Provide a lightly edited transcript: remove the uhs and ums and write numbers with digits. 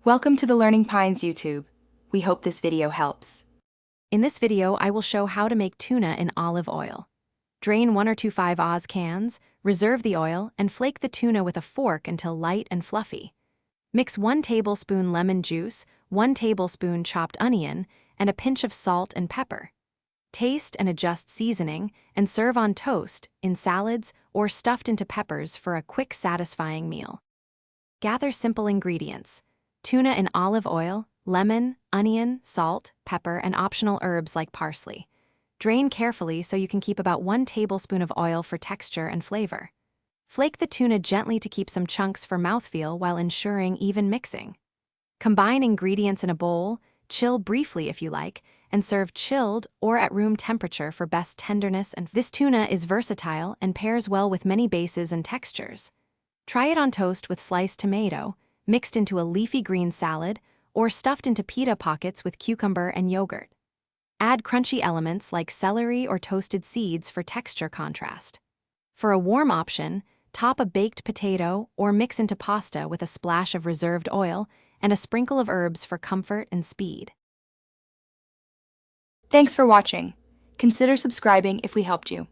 Welcome to the Learning Pines YouTube. We hope this video helps. In this video, I will show how to make tuna in olive oil. Drain 1 or 2 5-Oz cans, reserve the oil, and flake the tuna with a fork until light and fluffy. Mix 1 tablespoon lemon juice, 1 tablespoon chopped onion, and a pinch of salt and pepper. Taste and adjust seasoning, and serve on toast, in salads, or stuffed into peppers for a quick, satisfying meal. Gather simple ingredients: tuna in olive oil, lemon, onion, salt, pepper, and optional herbs like parsley. Drain carefully so you can keep about 1 tablespoon of oil for texture and flavor. Flake the tuna gently to keep some chunks for mouthfeel while ensuring even mixing. Combine ingredients in a bowl, chill briefly if you like, and serve chilled or at room temperature for best tenderness. And this tuna is versatile and pairs well with many bases and textures. Try it on toast with sliced tomato, mixed into a leafy green salad, or stuffed into pita pockets with cucumber and yogurt. Add crunchy elements like celery or toasted seeds for texture contrast. For a warm option, top a baked potato or mix into pasta with a splash of reserved oil and a sprinkle of herbs for comfort and speed. Thanks for watching. Consider subscribing if we helped you.